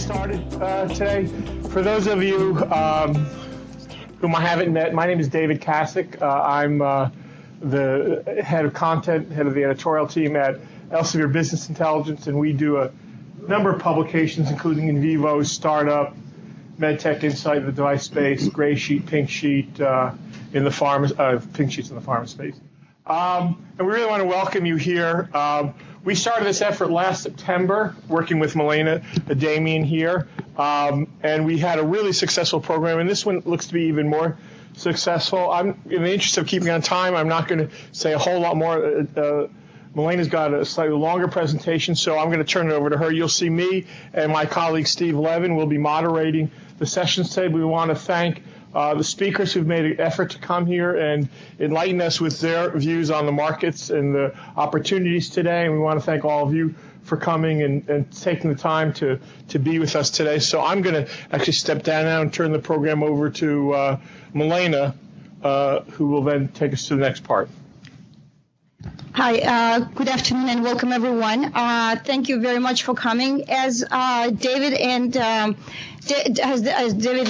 started today. For those of you whom I haven't met, my name is David Kasich. I'm the head of content, head of the editorial team at Elsevier Business Intelligence, and we do a number of publications, including In Vivo, Startup, MedTech Insight in the device space, Gray Sheet, Pink Sheet in the pharma, Pink Sheets in the pharma space. And we really want to welcome you here. We started this effort last September, working with Milena Damien here, and we had a really successful program, and this one looks to be even more successful. I'm, in the interest of keeping on time, I'm not going to say a whole lot more. Milena's got a slightly longer presentation, so I'm going to turn it over to her. You'll see me and my colleague Steve Levin will be moderating the sessions today. We want to thank the speakers who've made an effort to come here and enlighten us with their views on the markets and the opportunities today. And we want to thank all of you for coming and taking the time to be with us today. So I'm going to actually step down now and turn the program over to Milena, who will then take us to the next part. Hi, good afternoon and welcome everyone. Thank you very much for coming. As David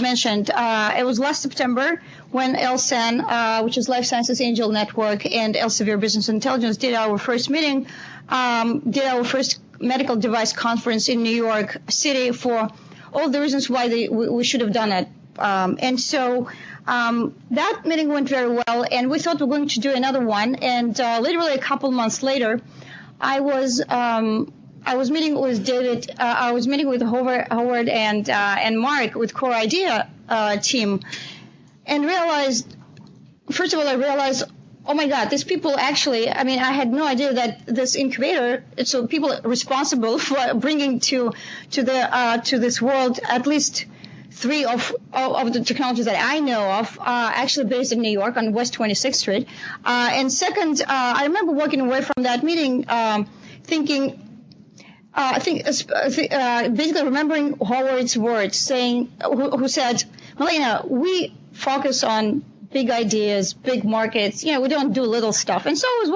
mentioned, it was last September when LSAN, which is Life Sciences Angel Network, and Elsevier Business Intelligence did our first meeting, did our first medical device conference in New York City for all the reasons why we should have done it. And so that meeting went very well, and we thought we were going to do another one. And literally a couple months later, I was meeting with David. I was meeting with Howard and Mark with Core Idea team, and realized, first of all, I realized, oh my God, these people actually. I mean, I had no idea that this incubator. So people responsible for bringing to this world at least 3 of the technologies that I know of are actually based in New York on West 26th Street. And second, I remember walking away from that meeting thinking, basically remembering Howard's words, saying, who said, Milena, we focus on big ideas, big markets. You know, we don't do little stuff. And so I was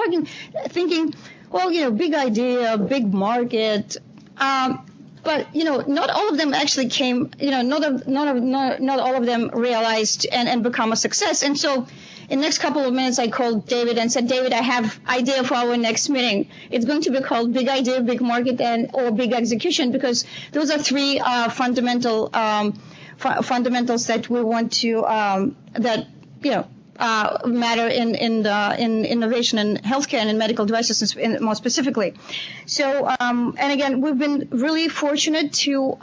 thinking, well, you know, big idea, big market. But, you know, not all of them actually came, you know, not all of them realized and become a success. And so in the next couple of minutes, I called David and said, David, I have idea for our next meeting. It's going to be called Big Idea, Big Market, or Big Execution, because those are 3 fundamentals that we want to, that, you know, matter in innovation in healthcare and in medical devices more specifically. So, and again, we've been really fortunate to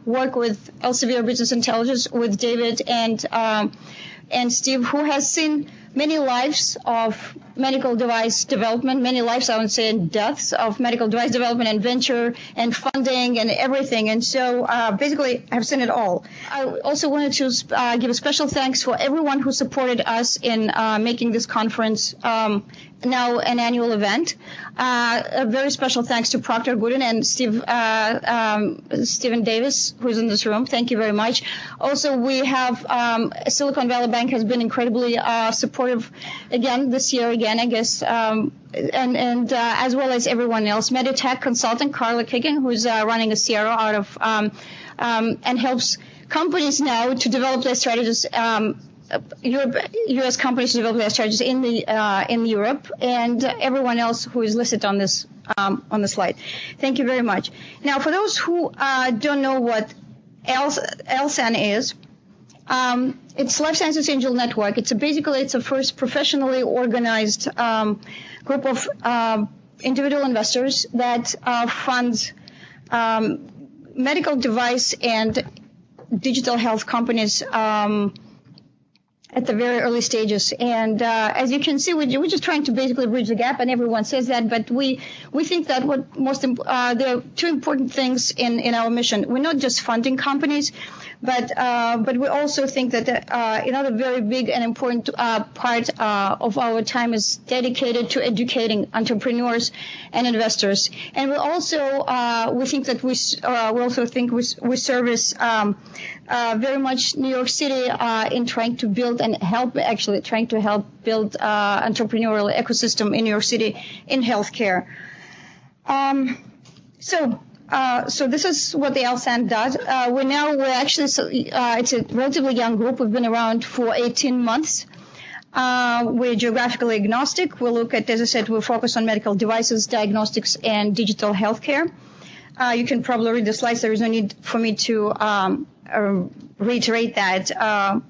work with Elsevier Business Intelligence, with David and Steve, who has seen many lives of medical device development, many lives, I would say, and deaths of medical device development and venture and funding and everything. And so basically, I've seen it all. I also wanted to give a special thanks for everyone who supported us in making this conference now an annual event. A very special thanks to Procter Gooden and Stephen Davis, who's in this room. Thank you very much. Also, we have Silicon Valley Bank has been incredibly supportive again this year, I guess, and as well as everyone else. MedTech consultant Carla Kicking, who's running a CRO out of and helps companies now to develop their strategies. U.S. companies to develop their strategies in Europe, and everyone else who is listed on this slide. Thank you very much. Now, for those who don't know what LSAN is, it's Life Sciences Angel Network. It's a first professionally organized group of individual investors that funds medical device and digital health companies at the very early stages. And as you can see, we're just trying to basically bridge the gap, and everyone says that, but we think that there are 2 important things in our mission. We're not just funding companies, but we also think that another very big and important part of our time is dedicated to educating entrepreneurs and investors. And we also we think that we service very much New York City in trying to build and help build entrepreneurial ecosystem in New York City in healthcare. So So this is what the LSAN does. It's a relatively young group. We've been around for 18 months. We're geographically agnostic. We look at, as I said, we focus on medical devices, diagnostics, and digital healthcare. You can probably read the slides. There is no need for me to reiterate that. I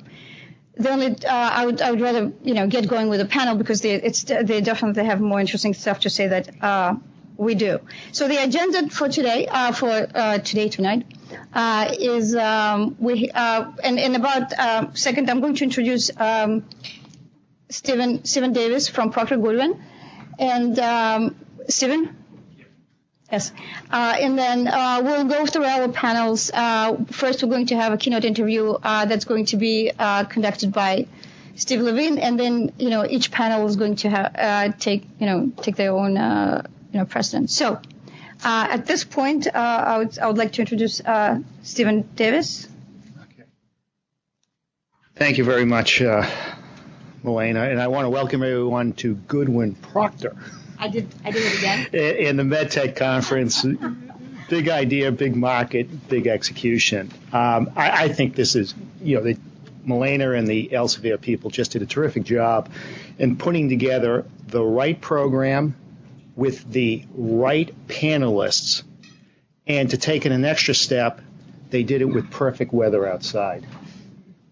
would rather get going with the panel because they definitely have more interesting stuff to say that we do. So the agenda for today, tonight, is in about a second I'm going to introduce Stephen Davis from Procter Goodwin, and Stephen. Yes. And then we'll go through our panels. First, we're going to have a keynote interview that's going to be conducted by Steve Levine, and then each panel is going to take their own precedent. So at this point, I would like to introduce Stephen Davis. Okay. Thank you very much, Milena, and I want to welcome everyone to Goodwin Procter. I did it again. In the MedTech conference, big idea, big market, big execution. I think this is, Milena and the Elsevier people just did a terrific job in putting together the right program with the right panelists. And to take it an extra step, they did it with perfect weather outside.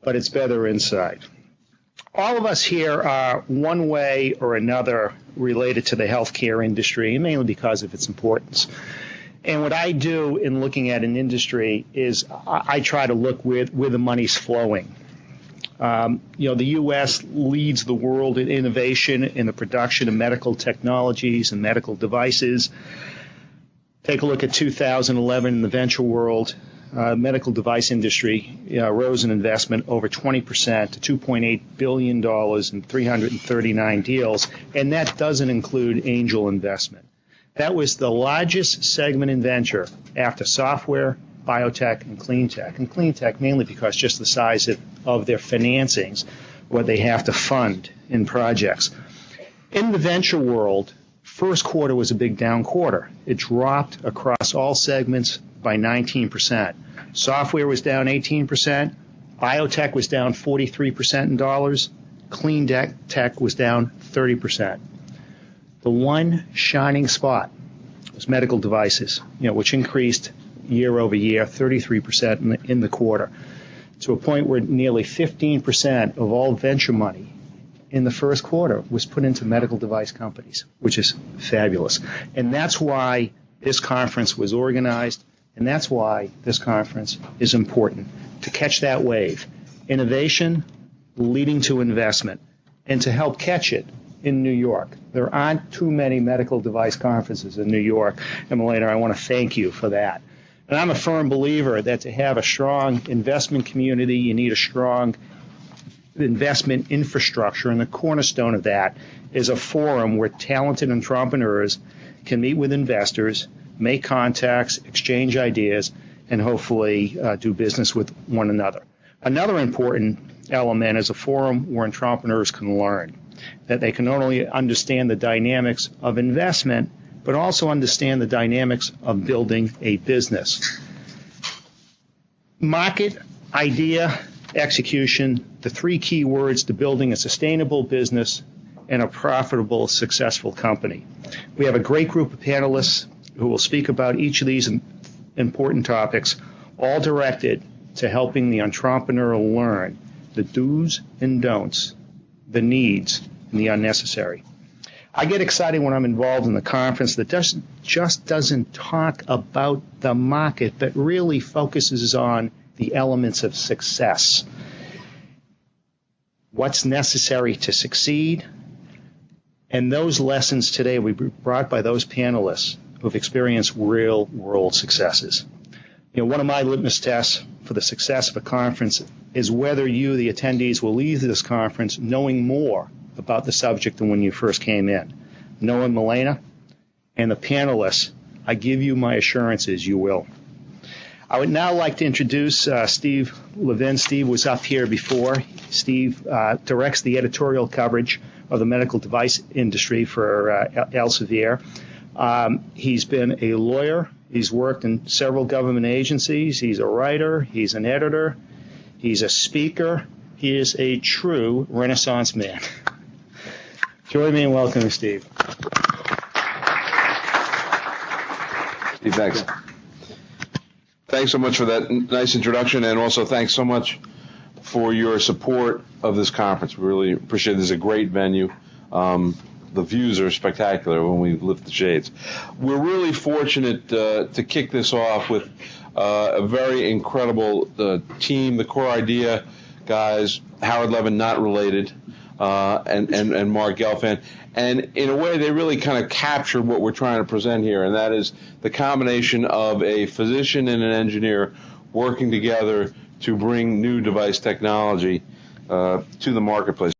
But it's better inside. All of us here are one way or another related to the healthcare industry, mainly because of its importance. And what I do in looking at an industry is I try to look where the money's flowing. The U.S. leads the world in innovation in the production of medical technologies and medical devices. Take a look at 2011 in the venture world. Medical device industry rose in investment over 20% to $2.8 billion in 339 deals, and that doesn't include angel investment. That was the largest segment in venture after software, biotech, and clean tech. And clean tech mainly because just the size of their financings, what they have to fund in projects. In the venture world, first quarter was a big down quarter. It dropped across all segments by 19%. Software was down 18%. Biotech was down 43% in dollars. Clean tech was down 30%. The one shining spot was medical devices, which increased year over year, 33% in the quarter, to a point where nearly 15% of all venture money in the first quarter was put into medical device companies, which is fabulous. And that's why this conference was organized, and that's why this conference is important, to catch that wave. Innovation leading to investment, and to help catch it in New York. There aren't too many medical device conferences in New York, and Milena, I want to thank you for that. And I'm a firm believer that to have a strong investment community, you need a strong investment infrastructure, and the cornerstone of that is a forum where talented entrepreneurs can meet with investors, make contacts, exchange ideas, and hopefully do business with one another. Another important element is a forum where entrepreneurs can learn, that they can not only understand the dynamics of investment, but also understand the dynamics of building a business. Market, idea, execution, the three key words to building a sustainable business and a profitable, successful company. We have a great group of panelists who will speak about each of these important topics, all directed to helping the entrepreneur learn the do's and don'ts, the needs, and the unnecessary. I get excited when I'm involved in the conference that just doesn't talk about the market, but really focuses on the elements of success. What's necessary to succeed? And those lessons today will be brought by those panelists who've experienced real-world successes. One of my litmus tests for the success of a conference is whether you, the attendees, will leave this conference knowing more about the subject than when you first came in. Knowing Milena and the panelists, I give you my assurances you will. I would now like to introduce Steve Levin. Steve was up here before. Steve directs the editorial coverage of the medical device industry for Elsevier. He's been a lawyer He's worked in several government agencies. He's a writer. He's an editor. He's a speaker. He is a true Renaissance man. Join me in welcoming Steve. Steve, thanks. Thanks so much for that nice introduction, and also thanks so much for your support of this conference. We really appreciate it. This is a great venue. The views are spectacular when we lift the shades. We're really fortunate to kick this off with a very incredible team. The core idea guys, Howard Levin, not related, and Mark Gelfand. And in a way, they really kind of capture what we're trying to present here, and that is the combination of a physician and an engineer working together to bring new device technology to the marketplace.